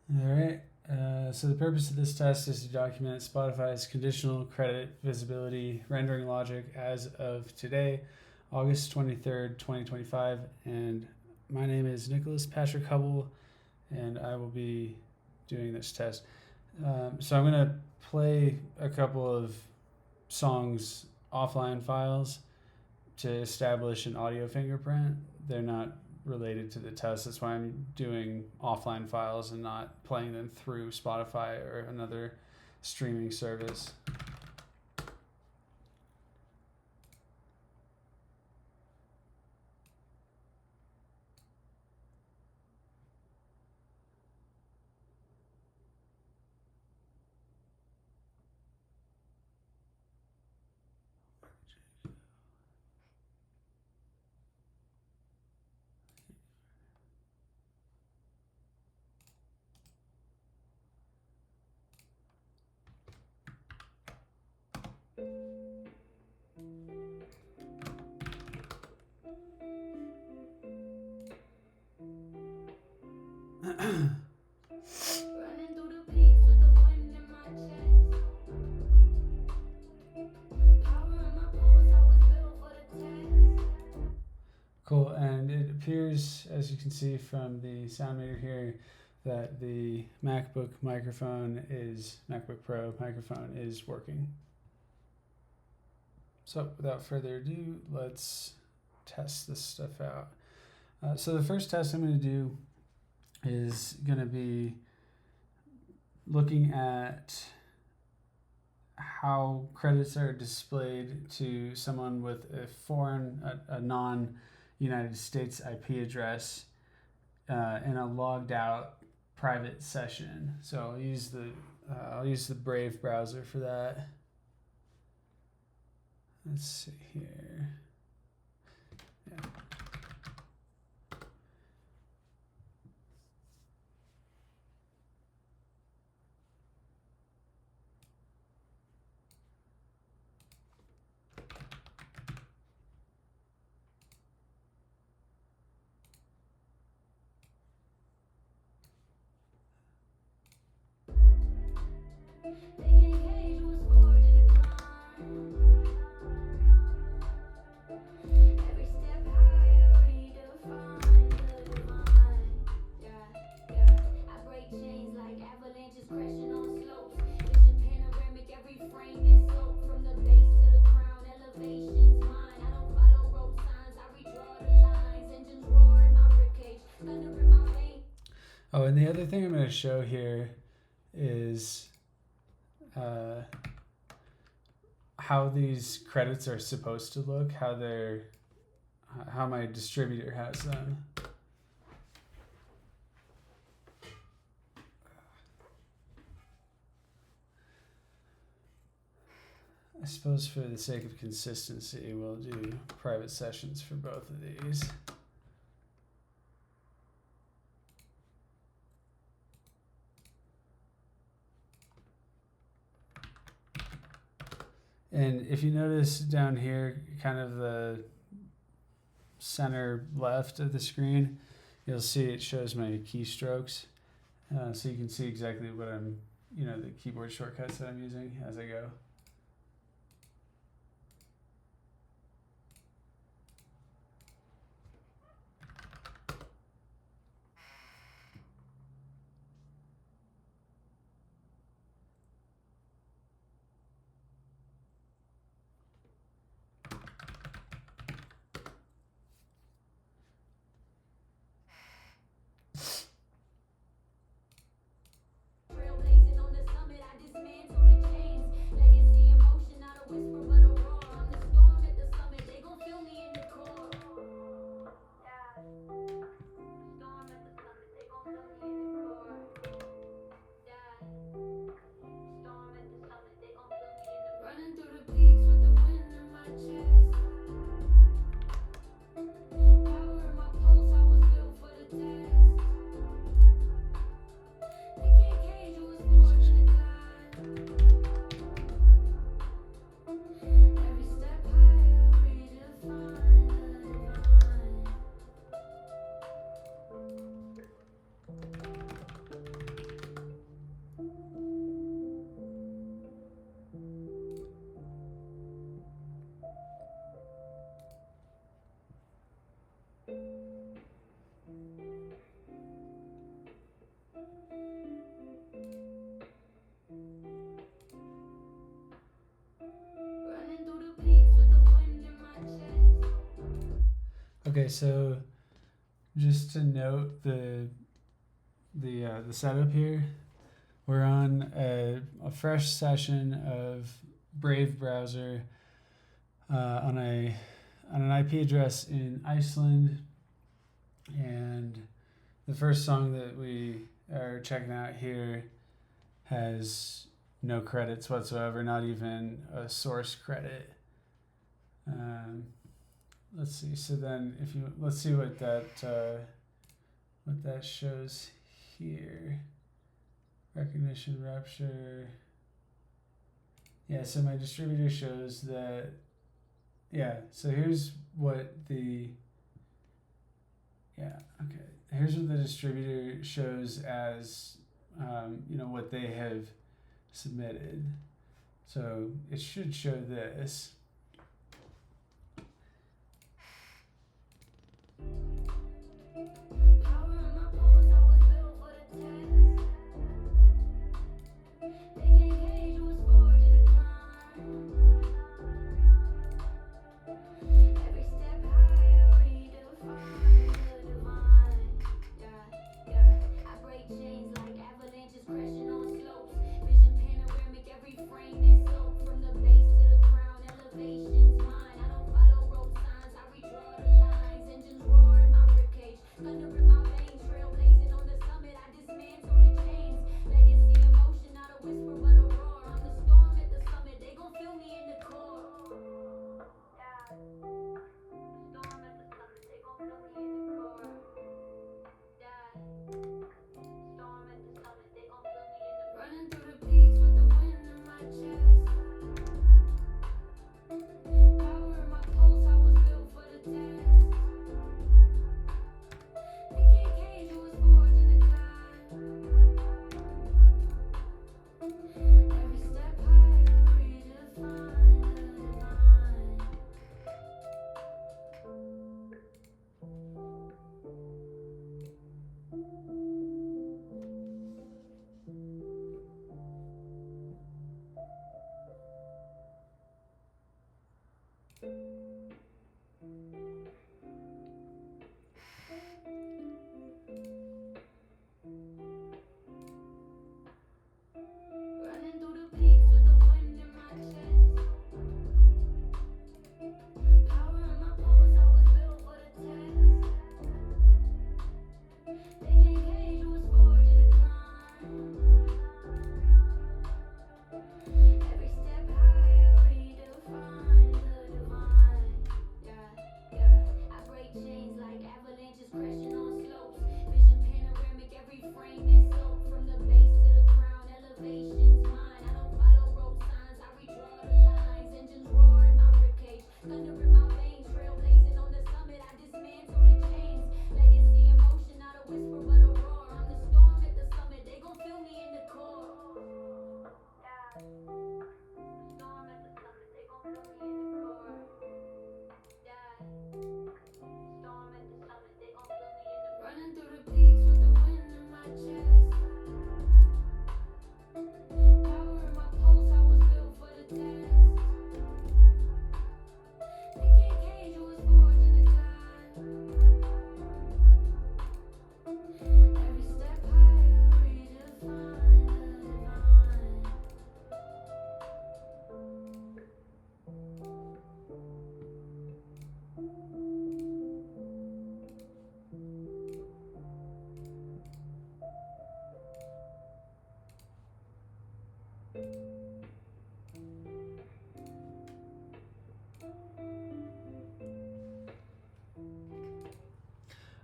All right. So the purpose of this test is to document Spotify's conditional credit visibility rendering logic as of today, August 23rd, 2025. And my name is Nicholas Patrick Hubble, and I will be doing this test. So I'm going to play a couple of songs offline files to establish an audio fingerprint. They're not related to the test. That's why I'm doing offline files and not playing them through Spotify or another streaming service. Running through the peaks with the wind in my chest. Power in my pulse, I was built for the test. Cool, and it appears, as you can see from the sound meter here, that the MacBook Pro microphone is working. So without further ado, let's test this stuff out. So the first test I'm going to do is going to be looking at how credits are displayed to someone with a non-United States IP address in a logged out private session. So I'll use the Brave browser for that. Let's see here. Yeah. They can't cage who was forged in a crime. Every step higher, redefine the divine. Yeah. I break chains like avalanches crashing on slopes. Vision panoramic, every frame is soaked from the base to the crown. Elevation's mine. I don't follow road signs. I redraw the lines. Engines roar in my ribcage, thunder in my veins. Oh, and the other thing I'm going to show here is how these credits are supposed to look, how my distributor has them. I suppose for the sake of consistency, we'll do private sessions for both of these. And if you notice down here, kind of the center left of the screen, you'll see it shows my keystrokes. So you can see exactly what the keyboard shortcuts that I'm using as I go. Trailblazing on the summit, I dismantle the chains. Legacy Okay, so just to note the setup here, we're on a fresh session of Brave browser on an IP address in Iceland, and the first song that we are checking out here has no credits whatsoever, not even a source credit. Let's see. So then, let's see what that shows here. Recognition, Rapture. Yeah. So my distributor shows that. Yeah. So here's what the. Yeah. Okay. Here's what the distributor shows as, what they have submitted. So it should show this.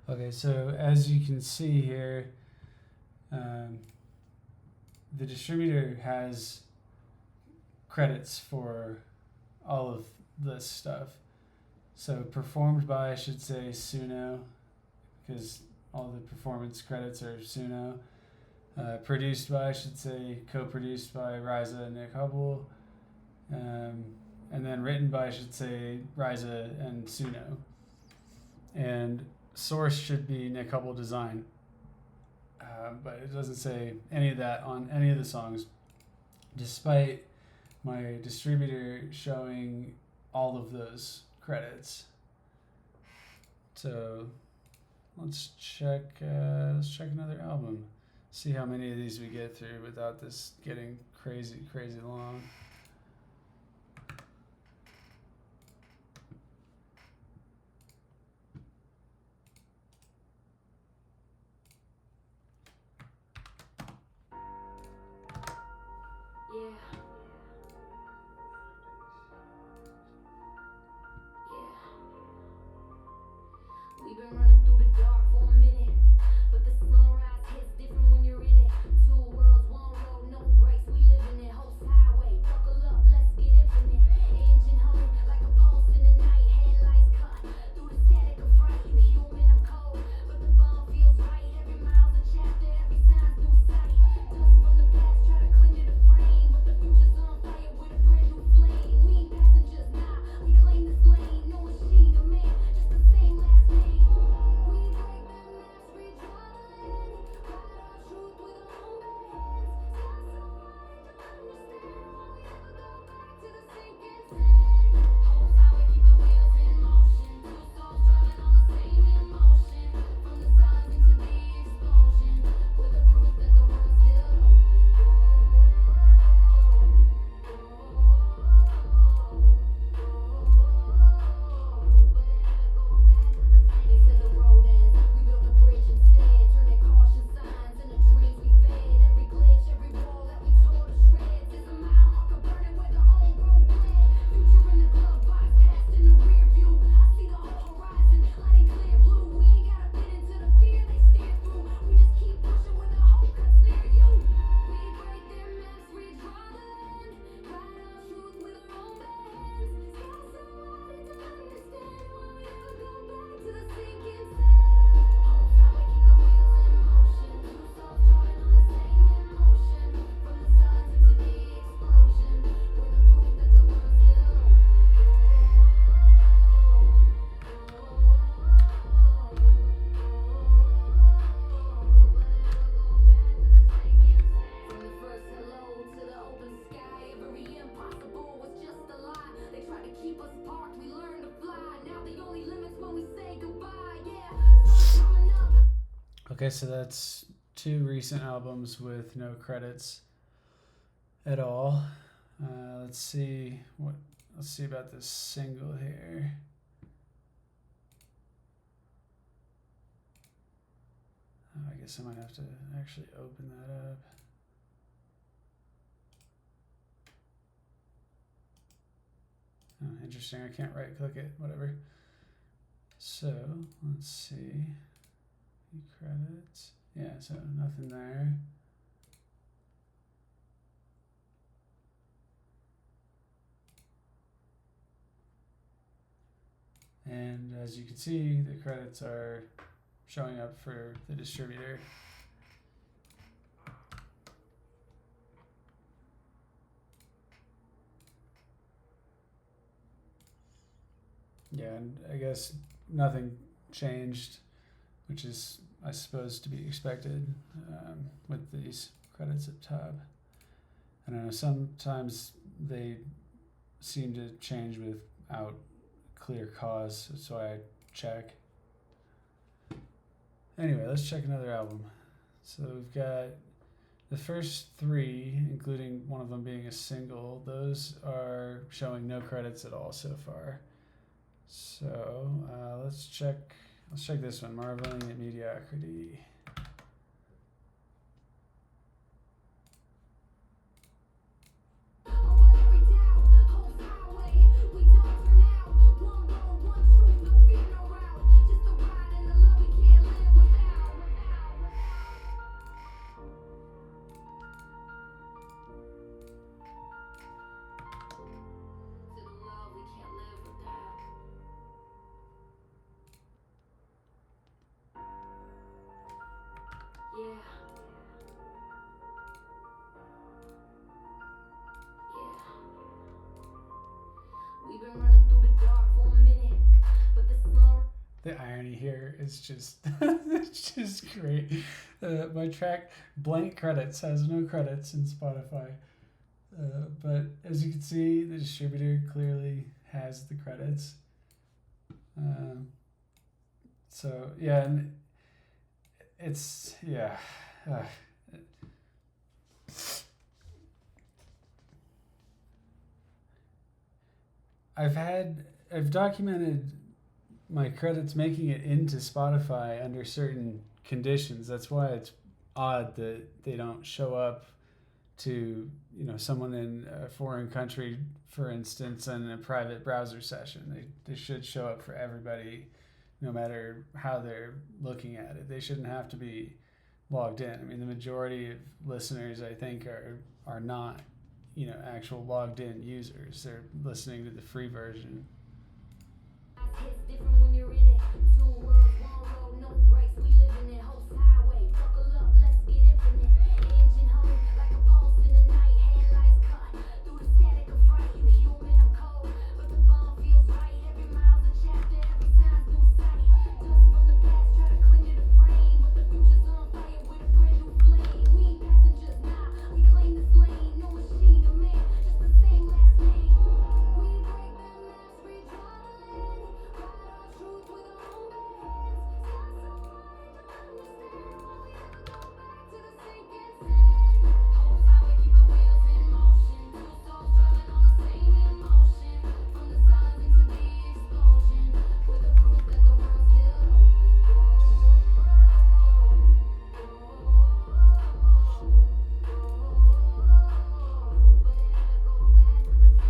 Okay, so as you can see here, the distributor has credits for all of this stuff. So performed by should say Suno, because all the performance credits are Suno. Produced by should say co-produced by Riza and Nick Hubble. And then written by should say Riza and Suno. And source should be Nick Hubble Design. But it doesn't say any of that on any of the songs, despite my distributor showing all of those credits So let's check another album. See how many of these we get through without this getting crazy long. We've been running through the dark for a minute, but the sunrise hits different when you're in it. Two worlds, one road, no brakes, we living it. Host highway, buckle up, let's get infinite. Engine humming like a pulse in the night. Headlights cut through the static of fright. You human, I'm cold, but the bond feels right. Every mile's a chapter, every sign's new sight. Dust from the past, try to cling to the frame, but the future's on fire with a brand new flame. We ain't passengers, nah, we claim this lane. No machine or man, just the same last name. We break the maps, we draw the line. Write our truth with our own bare hands. Sky so wide, don't understand why we never go back to the sinking sand. Hope's how we keep the wheels in motion. Two souls driving on the same emotion. From the silence into the explosion, with the proof that the world's still They said the road ends, we built a bridge instead. Turn their caution signs into dreams we fed. Every glitch, every wall that we tore to shreds is a mile marker burning where the old road bled. Future in the glove box, past in the rear view. I see the whole horizon, lighting clear blue. We ain't gotta fit into the fear they stare through. We just keep pushing where the hope cuts near you. We break their maps, redraw the land. Write our truth with our own bare hands. Sky so wide, don't understand why we never go back to the sinking sand. Hope's how we keep the wheels in motion. Two souls driving on the same emotion. From the silence into the explosion, we're the proof that the world's still From the first hello to the open sky, every impossible was just a lie. They tried to keep us parked, we learned to fly. Now the only limit's when we say goodbye. Yeah, sun's coming up. Okay, so that's 2 recent albums with no credits at all. Let's see about this single here. I guess I might have to actually open that up. Oh, interesting. I can't right click it, whatever. So let's see. Credits. Yeah, so nothing there. And as you can see, the credits are showing up for the distributor. Yeah, and I guess nothing changed, which is, I suppose, to be expected with these credits up top. I don't know, sometimes they seem to change without clear cause, so I check. Anyway, let's check another album. So we've got the first 3, including one of them being a single. Those are showing no credits at all so far. So let's check this one, Marveling at Mediocrity. Over every doubt, hope's highway. We don't turn out. One road, one truth, no fear, no route. Just the ride and the love we can't live without. To the love we can't live without. Yeah. We've been running through the dark for a minute, but the sun. The irony here is just it's just great. My track Blank Credits has no credits in Spotify, but as you can see, the distributor clearly has the credits. So yeah, and it's yeah. Uh, I've documented my credits making it into Spotify under certain conditions. That's why it's odd that they don't show up to someone in a foreign country, for instance, in a private browser session. They should show up for everybody, no matter how they're looking at it. They shouldn't have to be logged in. I mean, the majority of listeners, I think, are not actual logged in users. They're listening to the free version. It's different when you're in it. Two worlds, one road, no brakes. We live in it. Host highway, buckle up, let's get infinite. Engine humming like a pulse in the night. Headlights cut through the static of fright. You human, I'm cold, but the bomb feels right. Every mile's a chapter, every sign's new sight. Dust from the past, try to cling to the frame, but the future's on fire with a brand new flame. We ain't passengers now, we claim this lane. No machine or man, just the same last name. We break the maps, redraw the land. Write our truth with our own hands. Sky so wide, don't understand why we never go back to the sinking sand. Hope's how we keep the wheels in motion. Two souls driving on the same emotion. From the silence into the explosion, with the proof that the world's still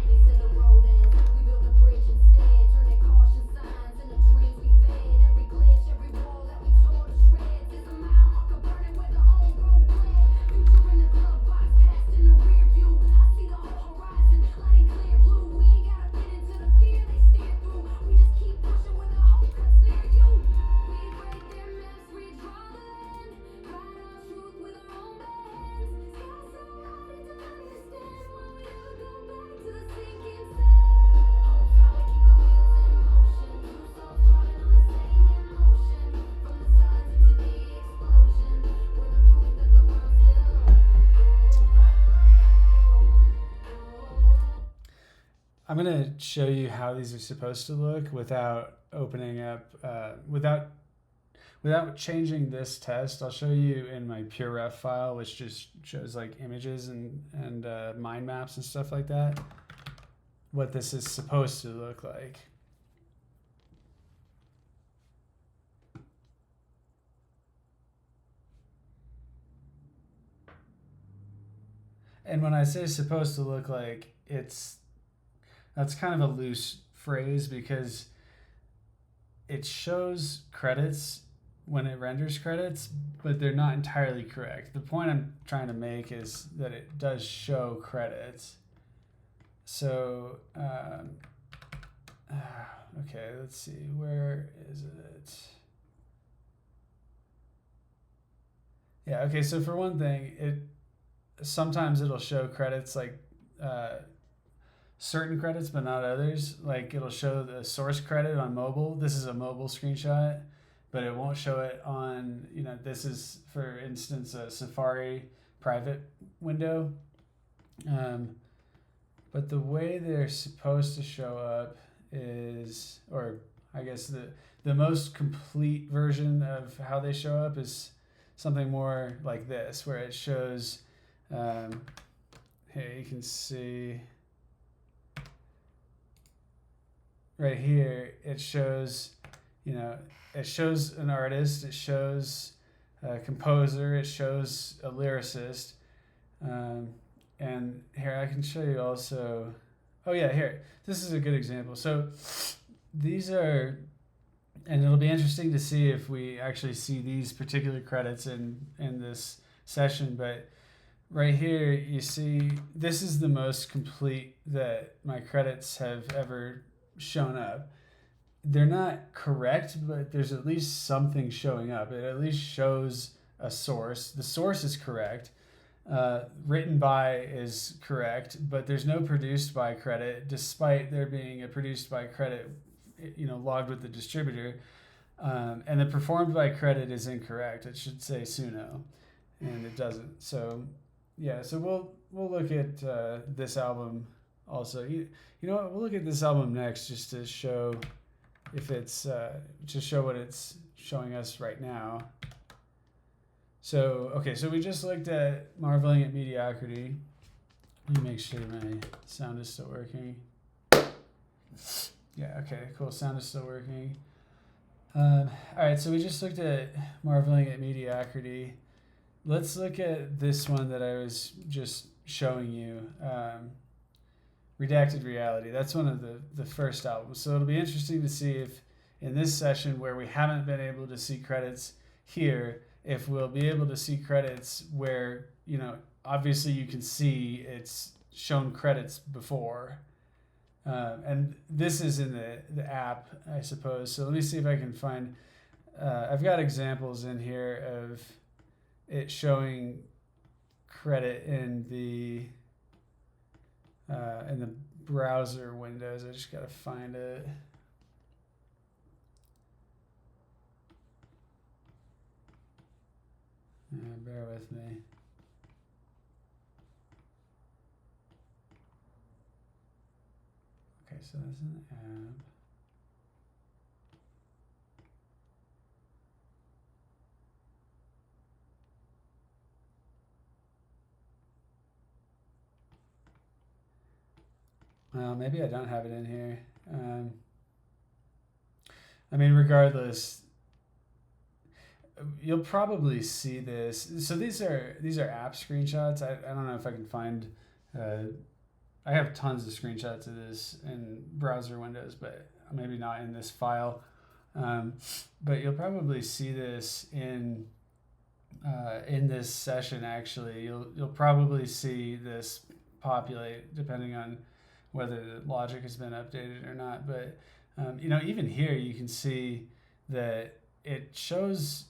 They said the road ends, we built a bridge instead. Turning caution signs into dreams we fed. Every glitch, every wall that we tore to shreds is a mile marker burning where the old road bled. Future in the glove box, past in the rear view. I see the whole horizon, lighting clear blue. We ain't gotta fit into the fear they steer through. We just keep pushing when the hope cuts near you. We break their maps, redraw the land. Write our truth with our own hands. Sky so wide, don't understand why we never go back to the sinking sand. Hope's how we keep the wheels in motion. Two souls driving on the same emotion. From the silence into the explosion, we're the proof that the world's still I'm gonna show you how these are supposed to look without opening up, without changing this test. I'll show you in my PureRef file, which just shows like images and mind maps and stuff like that, what this is supposed to look like. And when I say supposed to look like, that's kind of a loose phrase because it shows credits when it renders credits, but they're not entirely correct. The point I'm trying to make is that it does show credits. So, okay, let's see, where is it? Yeah, okay, so for one thing, sometimes it'll show credits like certain credits but not others. Like it'll show the source credit on mobile. This is a mobile screenshot, but it won't show it on, this is, for instance, a Safari private window. But the way they're supposed to show up is, or I guess the most complete version of how they show up is something more like this, where it shows, here you can see right here, it shows, it shows an artist, it shows a composer, it shows a lyricist. And here I can show you also, oh yeah, here, this is a good example. So these are, and it'll be interesting to see if we actually see these particular credits in this session, but right here you see this is the most complete that my credits have ever shown up. They're not correct, but there's at least something showing up. It at least shows a source. The source is correct. Written by is correct, but there's no produced by credit, despite there being a produced by credit, logged with the distributor. And the performed by credit is incorrect. It should say Suno, and it doesn't. So yeah, so we'll look at this album also. You know what? We'll look at this album next just to show if it's to show what it's showing us right now. So, okay, so we just looked at marveling at mediocrity. Let me make sure my sound is still working. Yeah, okay, cool. Sound is still working. All right, so we just looked at marveling at mediocrity. Let's look at this one that I was just showing you. Redacted Reality. That's one of the first albums. So it'll be interesting to see if in this session where we haven't been able to see credits here, if we'll be able to see credits where, you know, obviously you can see it's shown credits before. And this is in the app, I suppose. So let me see if I can find, I've got examples in here of it showing credit in the browser windows. I just gotta find it. Bear with me. Okay, so that's an app. Well, maybe I don't have it in here. I mean, regardless, you'll probably see this. So these are app screenshots. I don't know if I can find. I have tons of screenshots of this in browser windows, but maybe not in this file. But you'll probably see this in this session. Actually, you'll probably see this populate depending on whether the logic has been updated or not. But you know, even here you can see that it shows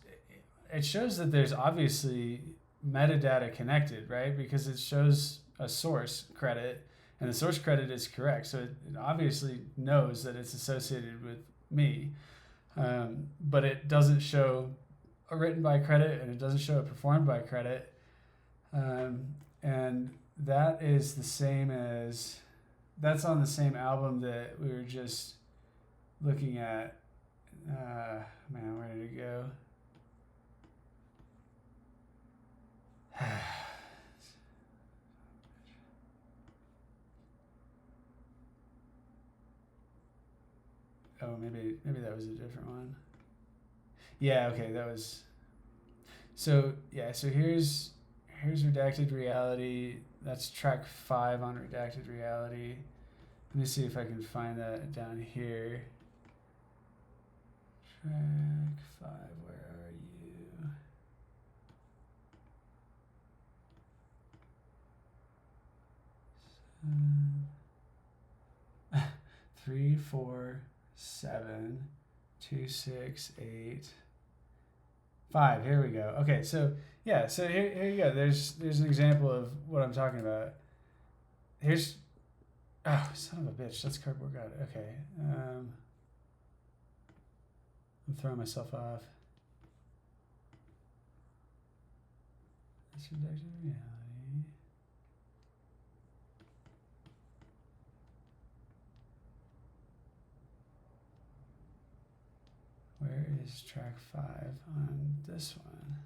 that there's obviously metadata connected, right? Because it shows a source credit, and the source credit is correct, so it obviously knows that it's associated with me. But it doesn't show a written by credit, and it doesn't show a performed by credit. And that is the same as, that's on the same album that we were just looking at. Man, where did it go? Oh, maybe that was a different one. Yeah, okay, that was. So yeah, so here's Redacted Reality. That's track 5 on Redacted Reality. Let me see if I can find that down here. Track 5, where are you? 3, 4, 7, 2, 6, 8, 5. Here we go. Okay, so yeah, so here you go. There's an example of what I'm talking about. Here's, oh, son of a bitch, that's cardboard. Got it. Okay. I'm throwing myself off. That's Redacted Reality. Where is track 5 on this one?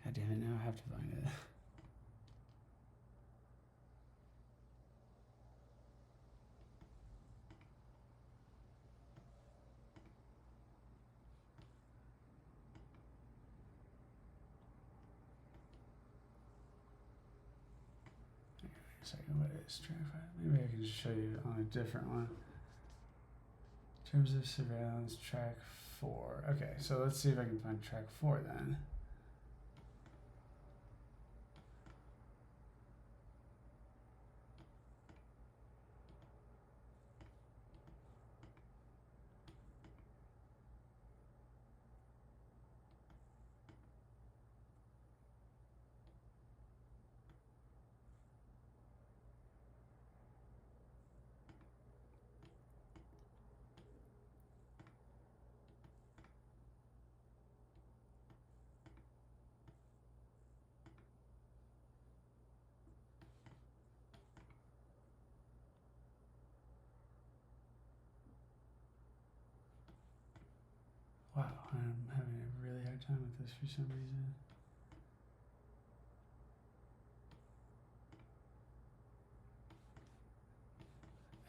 God damn it, now I have to find it. Second, what is track 5? Maybe I can just show you on a different one. In terms of surveillance, track 4. Okay, so let's see if I can find track 4 then. I'm having a really hard time with this for some reason.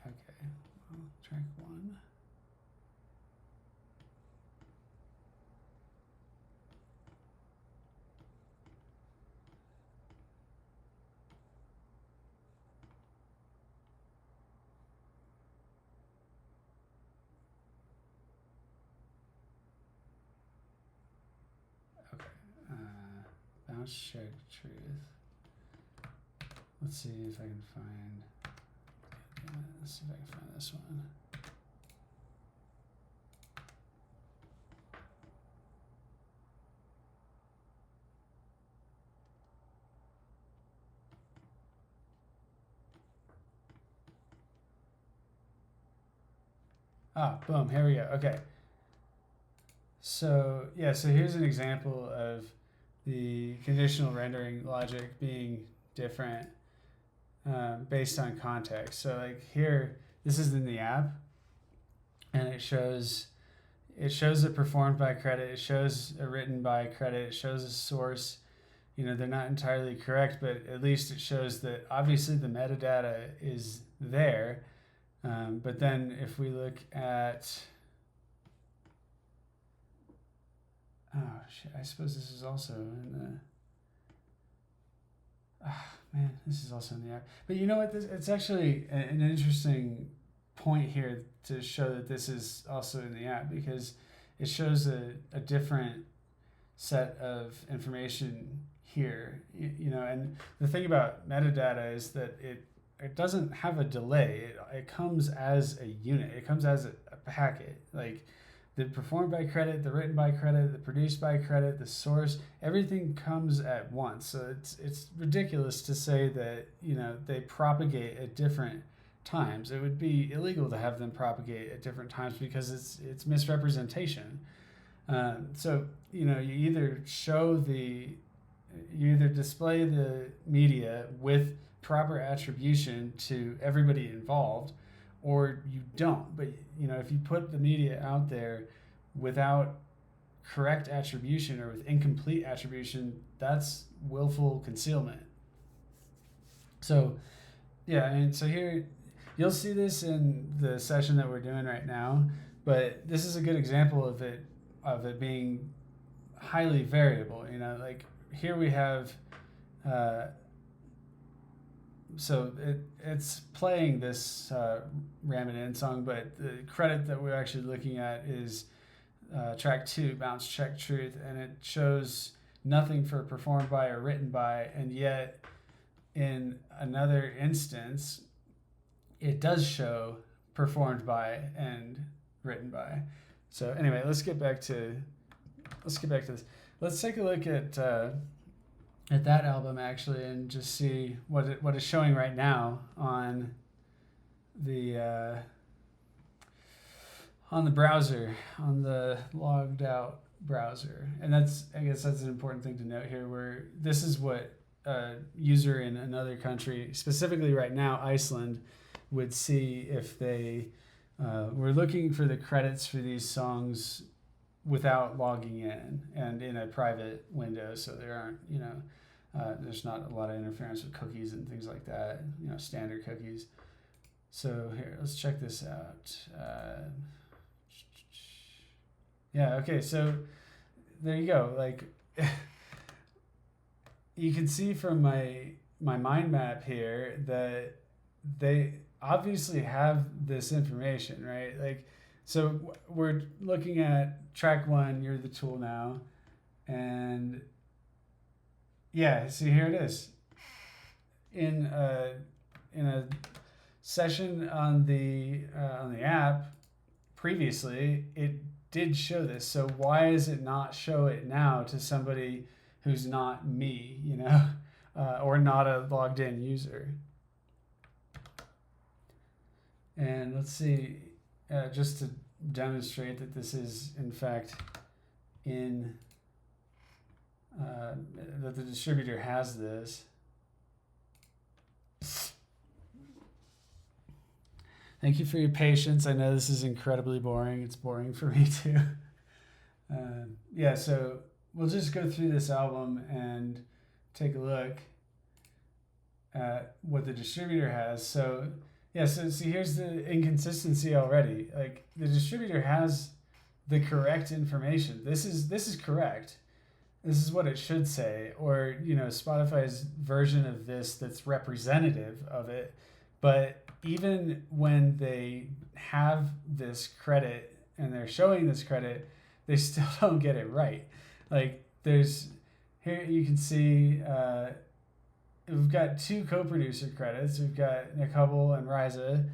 Okay, well, track 1. Bounce check truth. Let's see if I can find. Let's see if I can find this one. Ah, boom, here we go. Okay. So, yeah, so here's an example of the conditional rendering logic being different based on context. So, like here, this is in the app, and it shows a performed by credit, it shows a written by credit, it shows a source. You know, they're not entirely correct, but at least it shows that obviously the metadata is there. But then if we look at, oh shit, I suppose this is also in the, man, this is also in the app. But you know what, it's actually an interesting point here to show that this is also in the app, because it shows a different set of information here, you know. And the thing about metadata is that it doesn't have a delay. It comes as a unit. It comes as a packet. Like the performed by credit, the written by credit, the produced by credit, the source, everything comes at once. So it's ridiculous to say that, you know, they propagate at different times. It would be illegal to have them propagate at different times because it's misrepresentation. So, you know, you either display the media with proper attribution to everybody involved, or you don't. But, you know, if you put the media out there without correct attribution or with incomplete attribution, that's willful concealment. So, yeah, and so here, you'll see this in the session that we're doing right now, but this is a good example of it being highly variable. You know, like here we have, so it's playing this Ram It In song, but the credit that we're actually looking at is track 2, Bounce Check Truth, and it shows nothing for performed by or written by, and yet in another instance, it does show performed by and written by. So anyway, let's get back to this. Let's take a look at that album actually, and just see what is showing right now on the browser, on the logged out browser. And I guess that's an important thing to note here, where this is what a user in another country, specifically right now Iceland, would see if they were looking for the credits for these songs without logging in and in a private window, so there aren't, you know, there's not a lot of interference with cookies and things like that, you know, standard cookies. So here, let's check this out. Yeah, okay, so there you go. Like, you can see from my mind map here that they obviously have this information, right? Like, so we're looking at track 1, You're the Tool Now, and yeah, see, here it is. In a session on the app previously, it did show this. So why does it not show it now to somebody who's not me, you know, or not a logged in user? And let's see, just to demonstrate that this is in fact in, that the distributor has this. Thank you for your patience. I know this is incredibly boring. It's boring for me too. Yeah, so we'll just go through this album and take a look at what the distributor has. So yeah, so see, here's the inconsistency already. Like, the distributor has the correct information. This is correct. This is what it should say, or Spotify's version of this that's representative of it. But even when they have this credit and they're showing this credit, they still don't get it right. Like, there's here you can see we've got 2 co-producer credits. We've got Nick Hubble and Riza,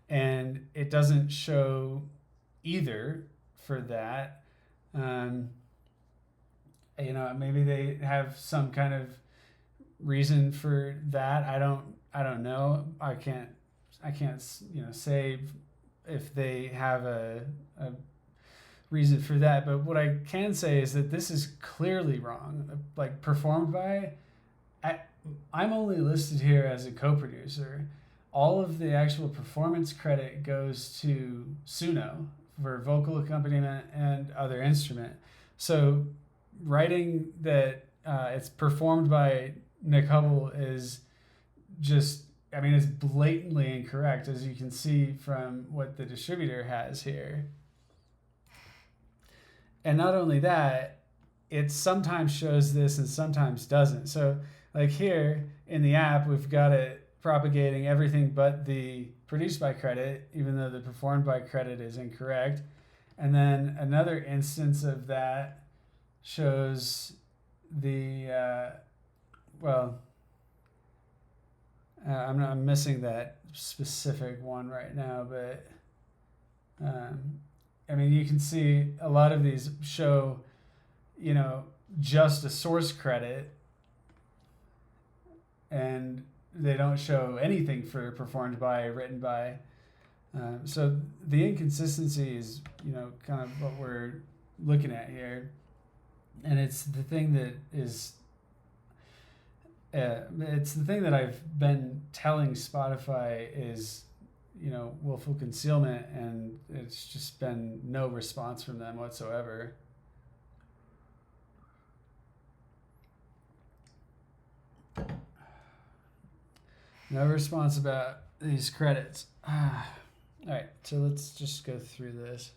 and it doesn't show either for that. Maybe they have some kind of reason for that. I don't know. I can't say if they have a reason for that. But what I can say is that this is clearly wrong. Like, performed by, I'm only listed here as a co-producer. All of the actual performance credit goes to Suno for vocal accompaniment and other instrument. So writing that it's performed by Nick Hubble is just, it's blatantly incorrect, as you can see from what the distributor has here. And not only that, it sometimes shows this and sometimes doesn't. So like here in the app, we've got it propagating everything but the produced by credit, even though the performed by credit is incorrect. And then another instance of that shows the, I'm missing that specific one right now, but you can see a lot of these show, just a source credit, and they don't show anything for performed by, written by. So the inconsistency is, kind of what we're looking at here. And it's the thing that is, it's the thing that I've been telling Spotify is, willful concealment, and it's just been no response from them whatsoever. No response about these credits. All right, so let's just go through this.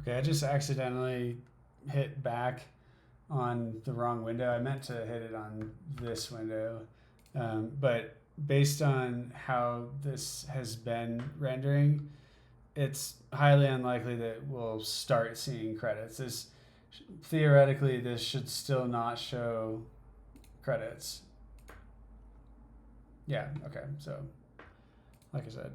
Okay, I just accidentally hit back on the wrong window. I meant to hit it on this window, but based on how this has been rendering, it's highly unlikely that we'll start seeing credits. Theoretically, this should still not show credits. Yeah, okay, so like I said.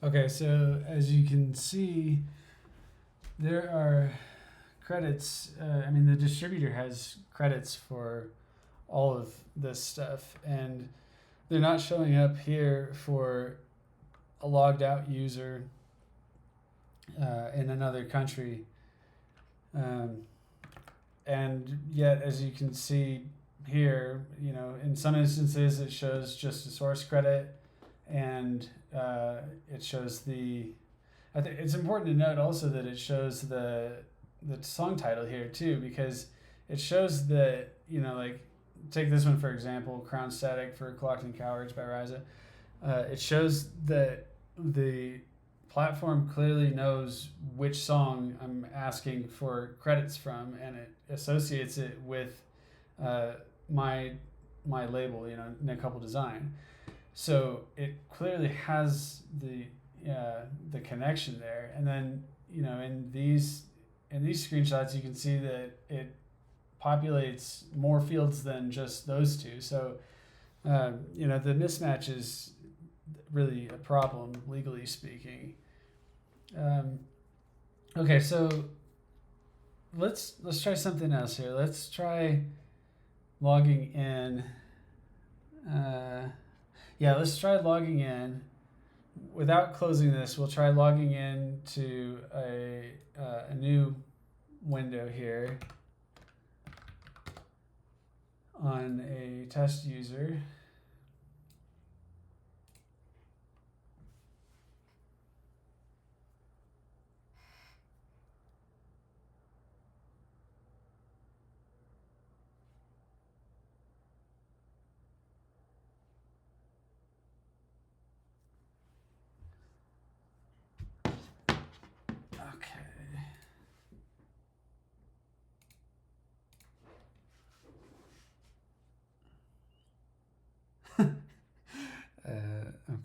Okay, so as you can see, there are credits. I mean, the distributor has credits for all of this stuff, and they're not showing up here for a logged out user in another country. And yet, as you can see here, in some instances it shows just a source credit, and it shows the. I think it's important to note also that it shows the song title here too, because it shows that like take this one for example, Crown Static for Clocked and Cowards by Ryza. It shows that the platform clearly knows which song I'm asking for credits from, and it associates it with my label, Nick Couple Design. So it clearly has the connection there. And then in these screenshots, you can see that it populates more fields than just those two. So the mismatch is really a problem, legally speaking. Okay, so let's try something else here. Let's try logging in. Let's try logging in. Without closing this, we'll try logging in to a new window here on a test user.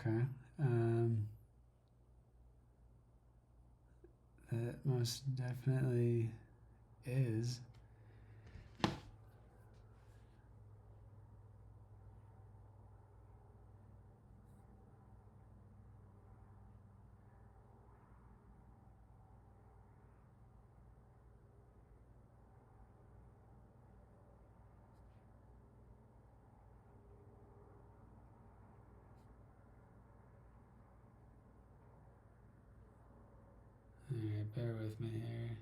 Okay. That most definitely is. Alright, bear with me here.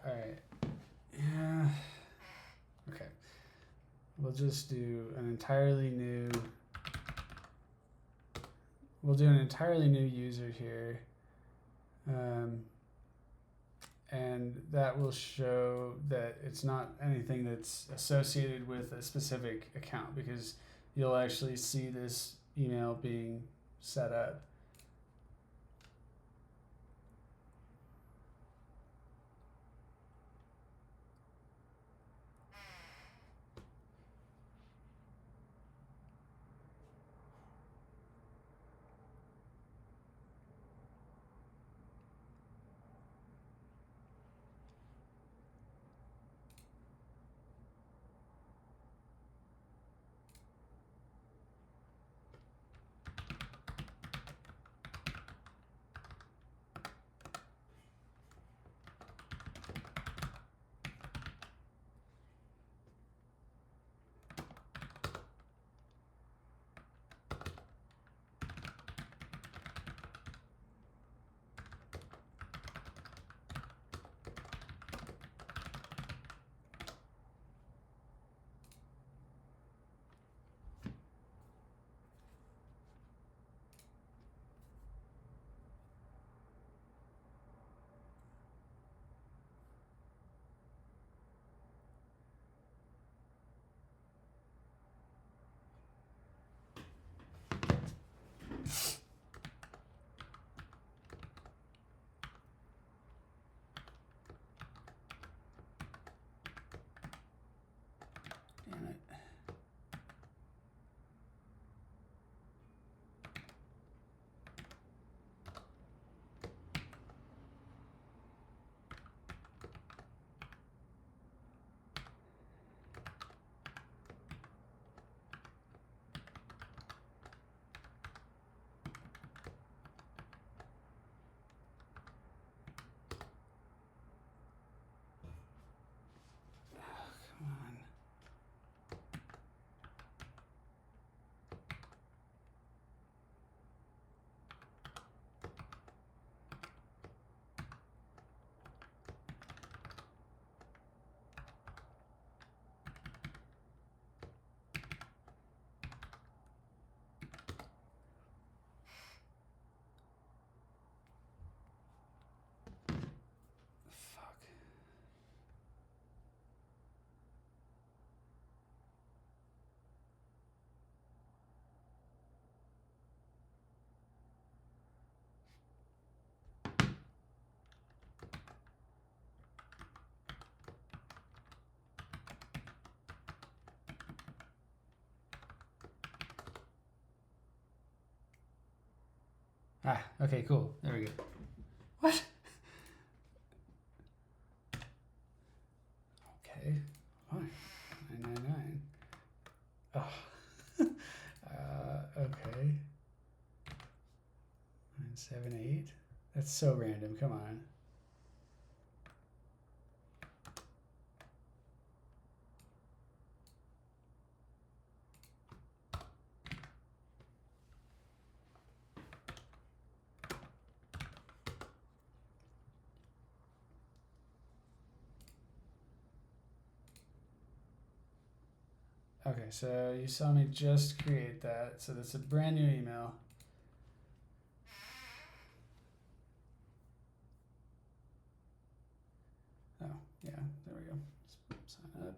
Alright. Yeah. Okay. We'll just do an entirely new. We'll do an entirely new user here. And that will show that it's not anything that's associated with a specific account, because you'll actually see this email being set up. Okay, cool. There we go. What? Okay, fine. 999. Oh. Okay. 978. That's so random. Come on. Okay, so you saw me just create that. So that's a brand new email. Oh, yeah, there we go. Sign up.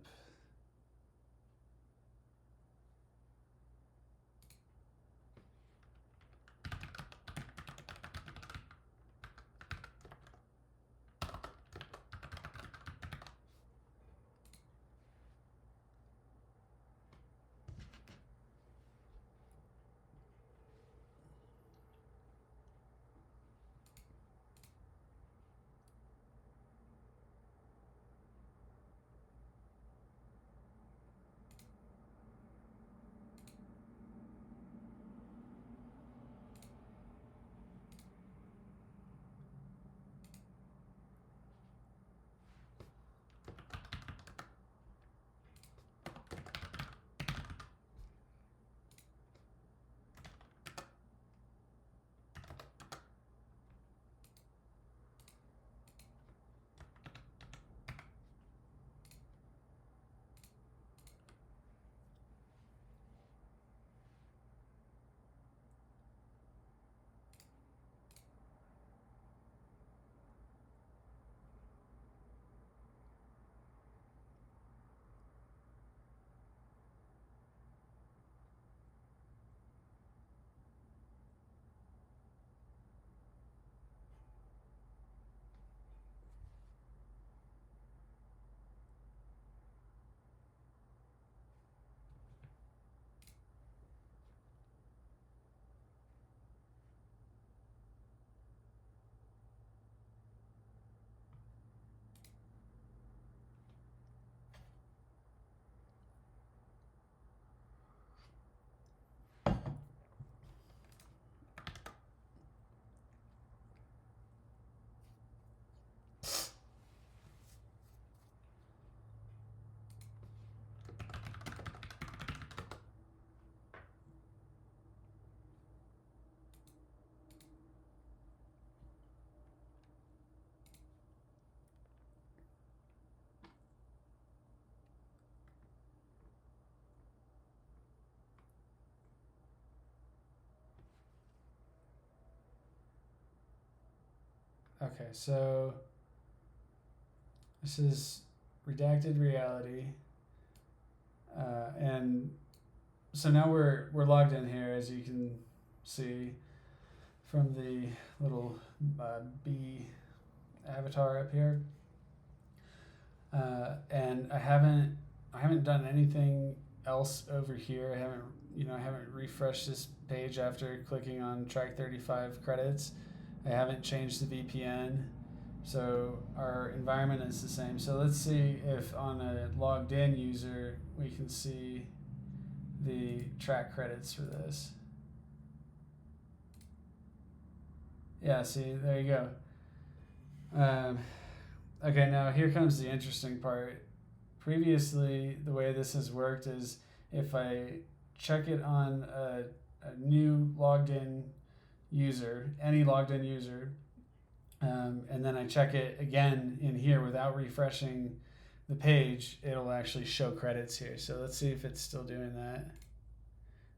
Okay, so this is redacted reality, and so now we're logged in here, as you can see from the little bee avatar up here, and I haven't done anything else over here. I haven't refreshed this page after clicking on track 35 credits. I haven't changed the VPN, so our environment is the same. So let's see if on a logged in user we can see the track credits for this. Yeah, see, there you go. Okay, now here comes the interesting part. Previously, the way this has worked is if I check it on a new logged in user, any logged in user, and then I check it again in here without refreshing the page, it'll actually show credits here. So let's see if it's still doing that.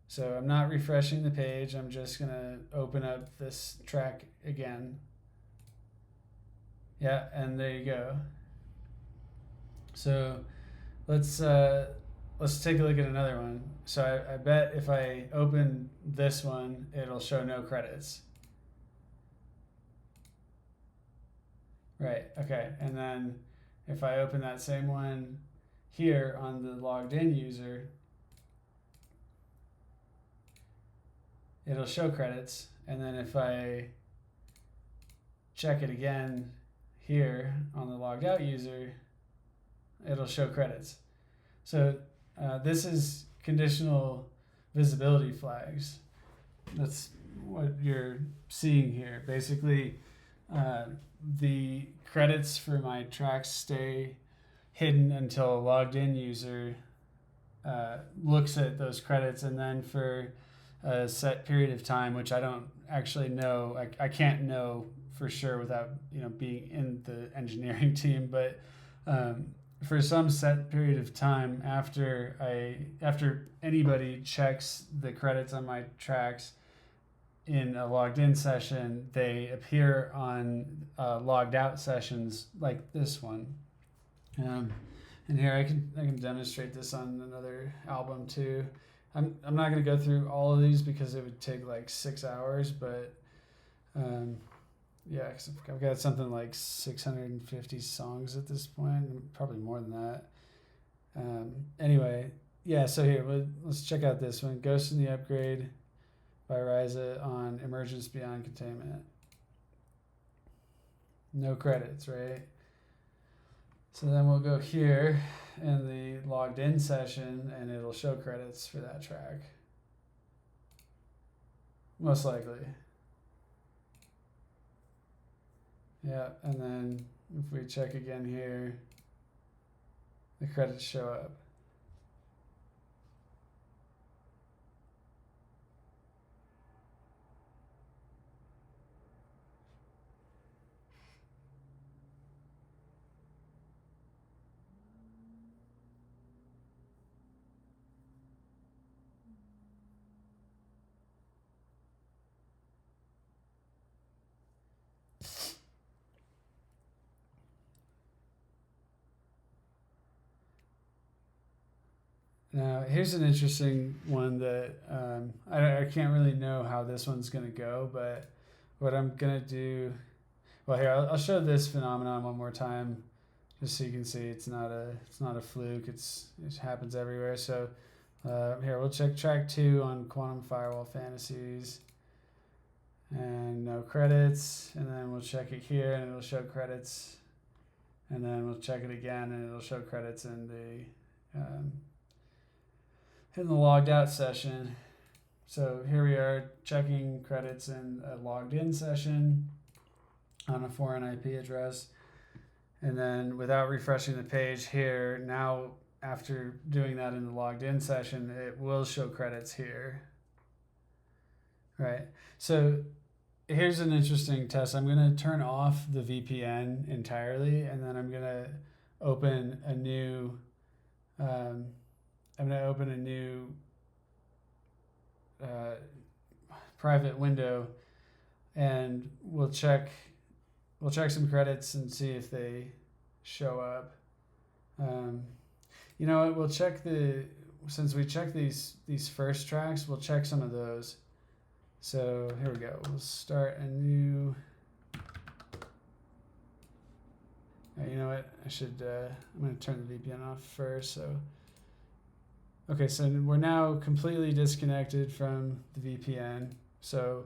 So I'm not refreshing the page. I'm just gonna open up this track again. Yeah, and there you go. So let's take a look at another one. So I bet if I open this one, it'll show no credits. Right, okay, and then if I open that same one here on the logged in user, it'll show credits, and then if I check it again here on the logged out user, it'll show credits. So this is conditional visibility flags. That's what you're seeing here. Basically, the credits for my tracks stay hidden until a logged in user looks at those credits, and then for a set period of time, which I don't actually know, I can't know for sure without being in the engineering team, but for some set period of time after anybody checks the credits on my tracks in a logged in session, they appear on logged out sessions like this one. And here I can demonstrate this on another album too. I'm not going to go through all of these because it would take like 6 hours, but yeah, cause I've got something like 650 songs at this point, probably more than that. Anyway, yeah, so here, let's check out this one. Ghost in the Upgrade by Ryza on Emergence Beyond Containment. No credits, right? So then we'll go here in the logged in session and it'll show credits for that track. Most likely. Yeah, and then if we check again here, the credits show up. Now, here's an interesting one that I can't really know how this one's going to go, but what I'm going to do, well, here, I'll show this phenomenon one more time just so you can see it's not a fluke. It happens everywhere. So here, we'll check track 2 on Quantum Firewall Fantasies and no credits, and then we'll check it here and it'll show credits, and then we'll check it again and it'll show credits in the logged out session. So here we are checking credits in a logged in session on a foreign IP address. And then without refreshing the page here, now after doing that in the logged in session, it will show credits here. Right. So here's an interesting test. I'm going to turn off the VPN entirely, and then I'm going to open a new private window, and we'll check some credits and see if they show up. You know what? We'll check since we checked these first tracks, we'll check some of those. So here we go. We'll start a new. You know what? I'm going to turn the VPN off first. So. Okay, so we're now completely disconnected from the VPN. So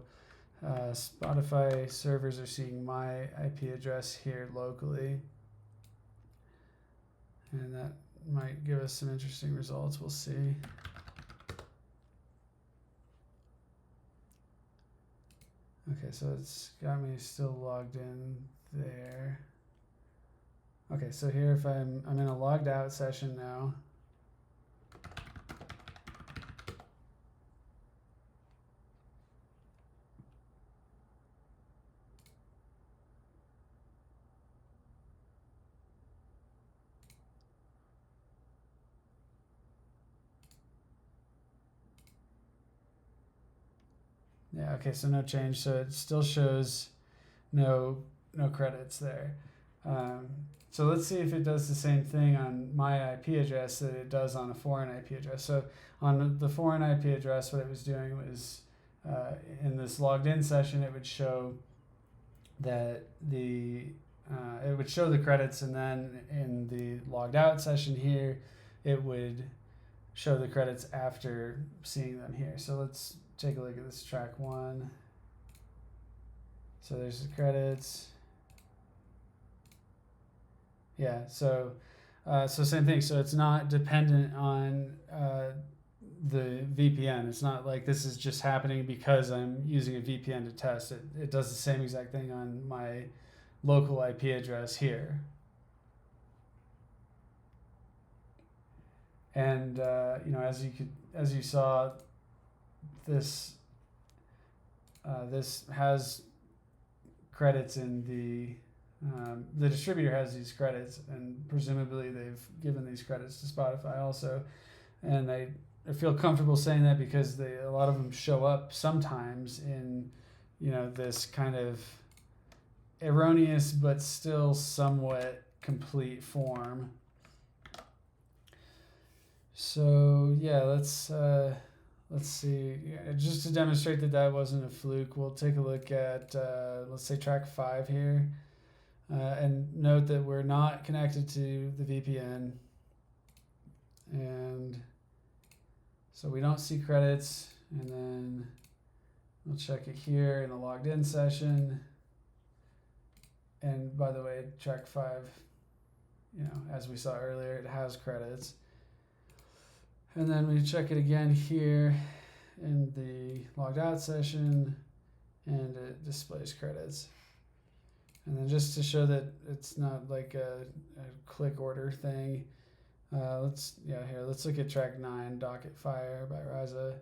Spotify servers are seeing my IP address here locally. And that might give us some interesting results. We'll see. Okay, so it's got me still logged in there. Okay, so here if I'm in a logged out session now. Yeah, okay, so no change. So it still shows no credits there. So let's see if it does the same thing on my IP address that it does on a foreign IP address. So on the foreign IP address, what it was doing was in this logged in session, it would show that it would show the credits, and then in the logged out session here, it would show the credits after seeing them here. So let's take a look at this track 1. So there's the credits. Yeah, so same thing. So it's not dependent on the VPN. It's not like this is just happening because I'm using a VPN to test it. It does the same exact thing on my local IP address here. And as you saw, this this has credits in the distributor has these credits, and presumably they've given these credits to Spotify also. And I feel comfortable saying that because a lot of them show up sometimes in this kind of erroneous but still somewhat complete form. So yeah, let's see. Just to demonstrate that wasn't a fluke, we'll take a look at let's say track 5 here, and note that we're not connected to the VPN, and so we don't see credits. And then we'll check it here in the logged in session. And by the way, track 5, as we saw earlier, it has credits. And then we check it again here in the logged out session, and it displays credits. And then just to show that it's not like a click order thing, let's look at track 9, Docket Fire by Riza.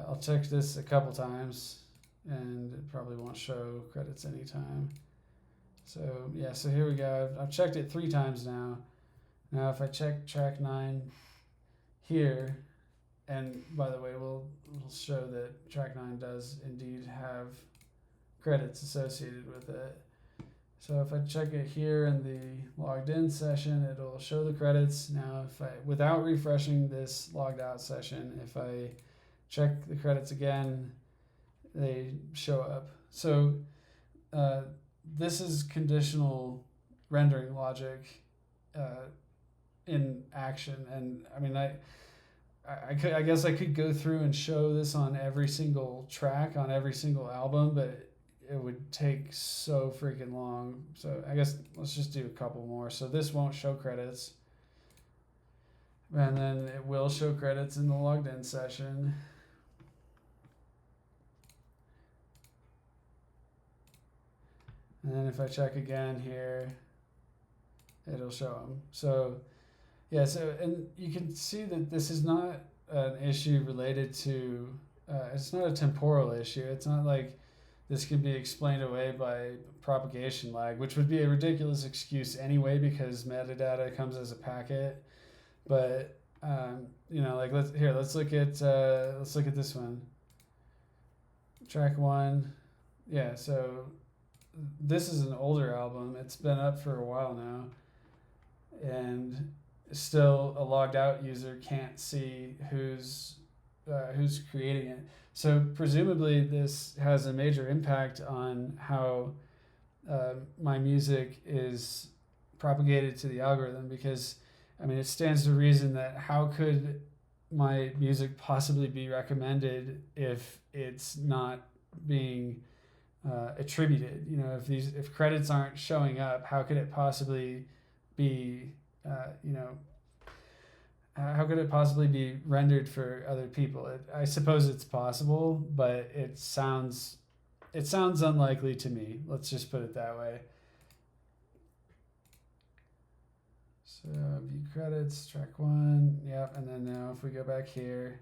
I'll check this a couple times, and it probably won't show credits anytime. So yeah, so here we go. I've checked it 3 times now. Now if I check track 9 here, and by the way, we'll show that track 9 does indeed have credits associated with it. So if I check it here in the logged in session, it'll show the credits. Now if without refreshing this logged out session, if I check the credits again, they show up. So this is conditional rendering logic in action. And I mean, I guess I could go through and show this on every single track, on every single album, but it would take so freaking long. So I guess let's just do a couple more. So this won't show credits, and then it will show credits in the logged in session. And then if I check again here, it'll show them. So yeah, and you can see that this is not an issue related to, it's not a temporal issue. It's not like this can be explained away by propagation lag, which would be a ridiculous excuse anyway because metadata comes as a packet. But let's look at this one. Track 1. Yeah, so this is an older album. It's been up for a while now, and still a logged out user can't see who's creating it. So presumably this has a major impact on how my music is propagated to the algorithm, because I mean, it stands to reason that how could my music possibly be recommended if it's not being attributed? If credits aren't showing up, how could it possibly be how could it possibly be rendered for other people? I suppose it's possible, but it sounds unlikely to me. Let's just put it that way. So view credits, track 1, yep, and then now if we go back here,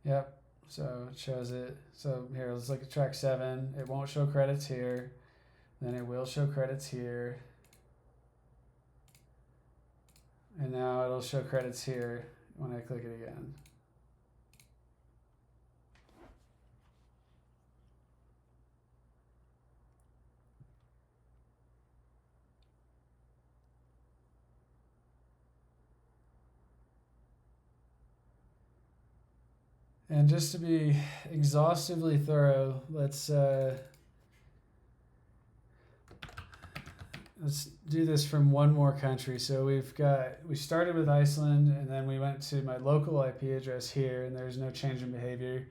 yep, so it shows it. So here, let's look at track 7. It won't show credits here, then it will show credits here. And now it'll show credits here when I click it again. And just to be exhaustively thorough, let's do this from one more country. So we started with Iceland, and then we went to my local IP address here, and there's no change in behavior.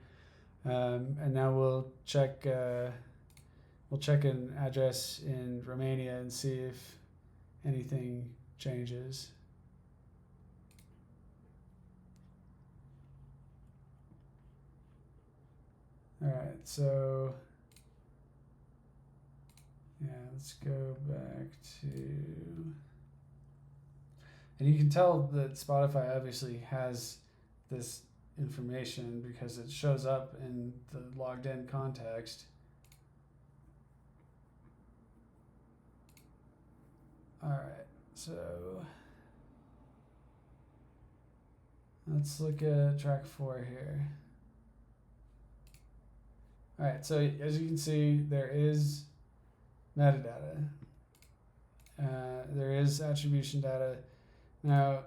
And now we'll check we'll check an address in Romania and see if anything changes. All right, so yeah, let's go back to, and you can tell that Spotify obviously has this information because it shows up in the logged in context. All right, so let's look at track 4 here. All right, so as you can see, there is metadata. There is attribution data. Now,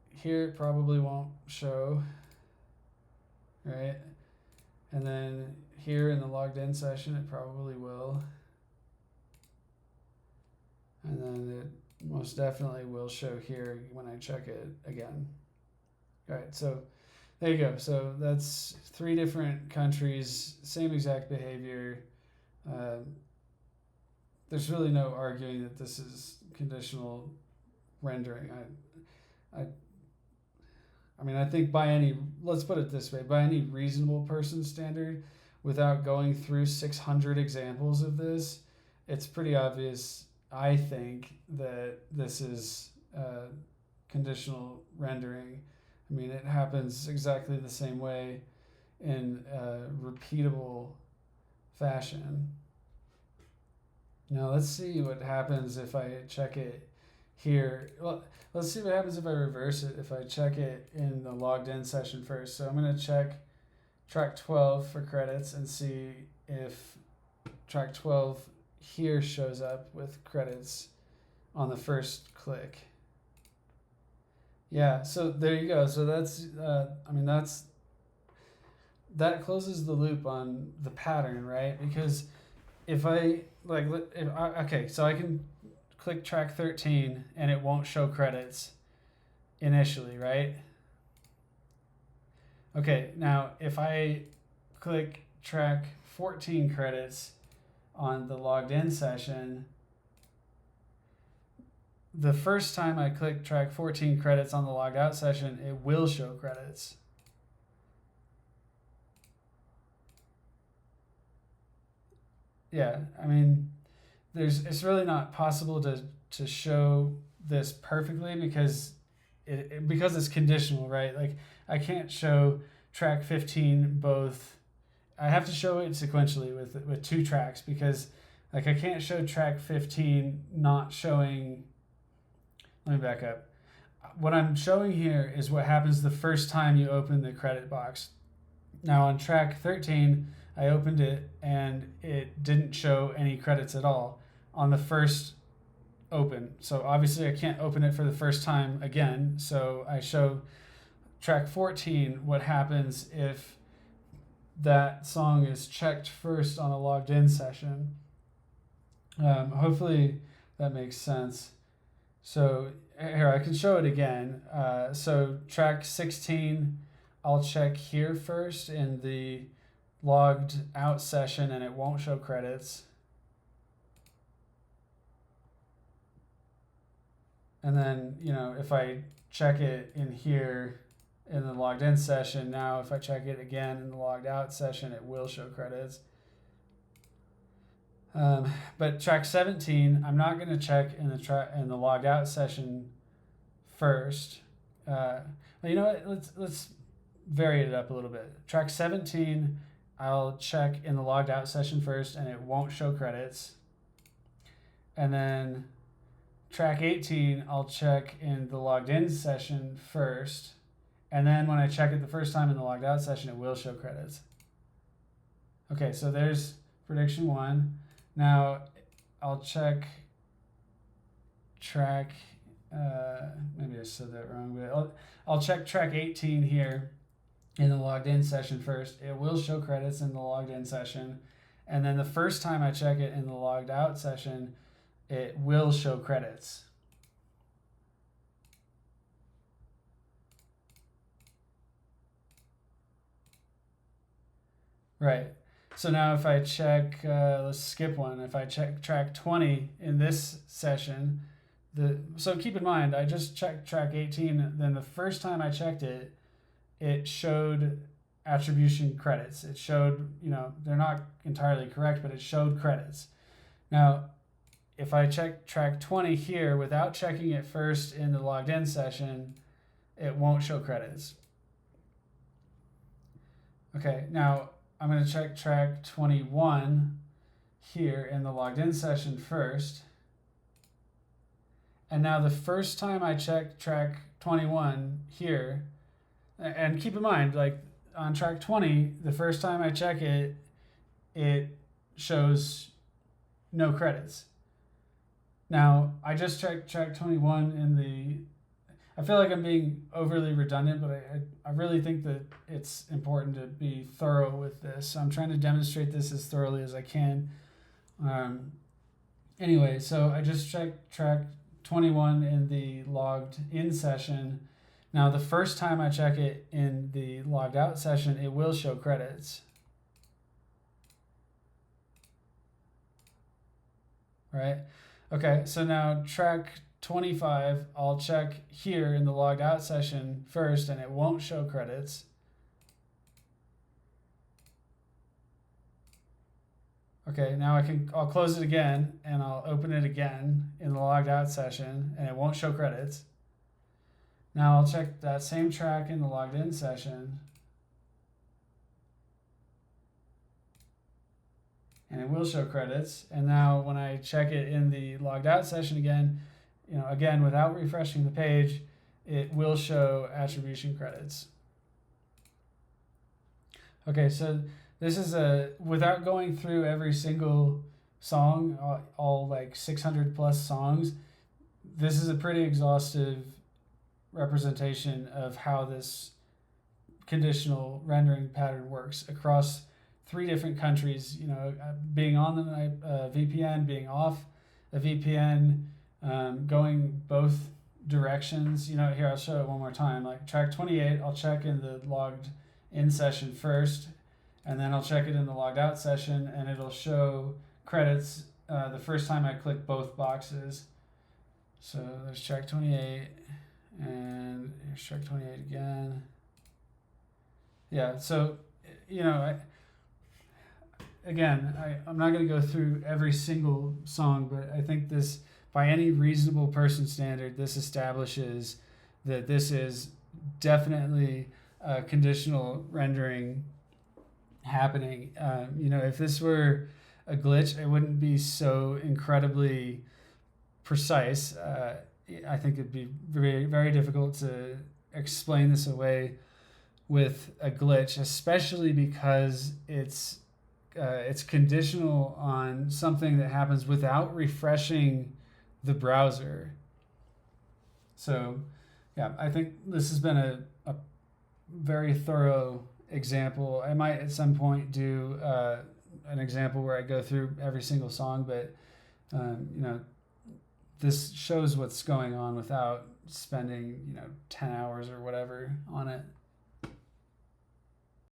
here it probably won't show, right? And then here in the logged in session, it probably will. And then it most definitely will show here when I check it again. All right, so there you go. So that's 3 different countries, same exact behavior. There's really no arguing that this is conditional rendering. I mean, I think by any, let's put it this way, by any reasonable person standard, without going through 600 examples of this, it's pretty obvious, I think, that this is conditional rendering. I mean, it happens exactly the same way in a repeatable fashion. Now let's see what happens if I check it here. Well, let's see what happens if I reverse it, if I check it in the logged in session first. So I'm going to check track 12 for credits and see if track 12 here shows up with credits on the first click. Yeah, so there you go. So that's, I mean, that closes the loop on the pattern, right? Because if I, like, okay, so I can click track 13 and it won't show credits initially, right? Okay, now if I click track 14 credits on the logged in session, the first time I click track 14 credits on the logged out session, it will show credits. Yeah, I mean, it's really not possible to show this perfectly because because it's conditional, right? Like I can't show track 15 both. I have to show it sequentially with 2 tracks because like I can't show track 15 not showing. Let me back up. What I'm showing here is what happens the first time you open the credit box. Now on track 13, I opened it and it didn't show any credits at all on the first open. So obviously I can't open it for the first time again. So I show track 14 what happens if that song is checked first on a logged in session. Hopefully that makes sense. So here, I can show it again. So track 16, I'll check here first in the logged out session and it won't show credits. And then, you know, if I check it in here in the logged in session, now if I check it again in the logged out session, it will show credits. But track 17, I'm not going to check in the logged out session first. Well, you know what? Let's vary it up a little bit. Track 17, I'll check in the logged out session first, and it won't show credits. And then track 18, I'll check in the logged in session first, and then when I check it the first time in the logged out session, it will show credits. Okay, so there's prediction 1. Now I'll check track, maybe I said that wrong, but I'll check track 18 here in the logged in session first. It will show credits in the logged in session. And then the first time I check it in the logged out session, it will show credits. Right. So now if I check, let's skip one. If I check track 20 in this session, so keep in mind, I just checked track 18. Then the first time I checked it, it showed attribution credits. It showed, they're not entirely correct, but it showed credits. Now, if I check track 20 here without checking it first in the logged in session, it won't show credits. Okay, now I'm going to check track 21 here in the logged in session first. And now the first time I check track 21 here, and keep in mind, like on track 20, the first time I check it, it shows no credits. Now, I just checked track 21 I feel like I'm being overly redundant, but I really think that it's important to be thorough with this. So I'm trying to demonstrate this as thoroughly as I can. Anyway, so I just checked track 21 in the logged in session. Now, the first time I check it in the logged out session, it will show credits. Right? Okay, so now track 25, I'll check here in the logged out session first, and it won't show credits. Okay, now I'll close it again, and I'll open it again in the logged out session, and it won't show credits. Now I'll check that same track in the logged in session, and it will show credits. And now when I check it in the logged out session again, again, without refreshing the page, it will show attribution credits. Okay, so this is without going through every single song, all like 600 plus songs, this is a pretty exhaustive representation of how this conditional rendering pattern works across 3 different countries, being on the VPN, being off a VPN, going both directions. Here I'll show it one more time. Like track 28, I'll check in the logged in session first, and then I'll check it in the logged out session, and it'll show credits the first time I click both boxes. So there's track 28, and here's track 28 again. Yeah, so, I'm not going to go through every single song, but I think this, by any reasonable person standard, this establishes that this is definitely conditional rendering happening. If this were a glitch, it wouldn't be so incredibly precise. I think it'd be very, very difficult to explain this away with a glitch, especially because it's conditional on something that happens without refreshing the browser. So, yeah, I think this has been a very thorough example. I might at some point do an example where I go through every single song, but this shows what's going on without spending 10 hours or whatever on it.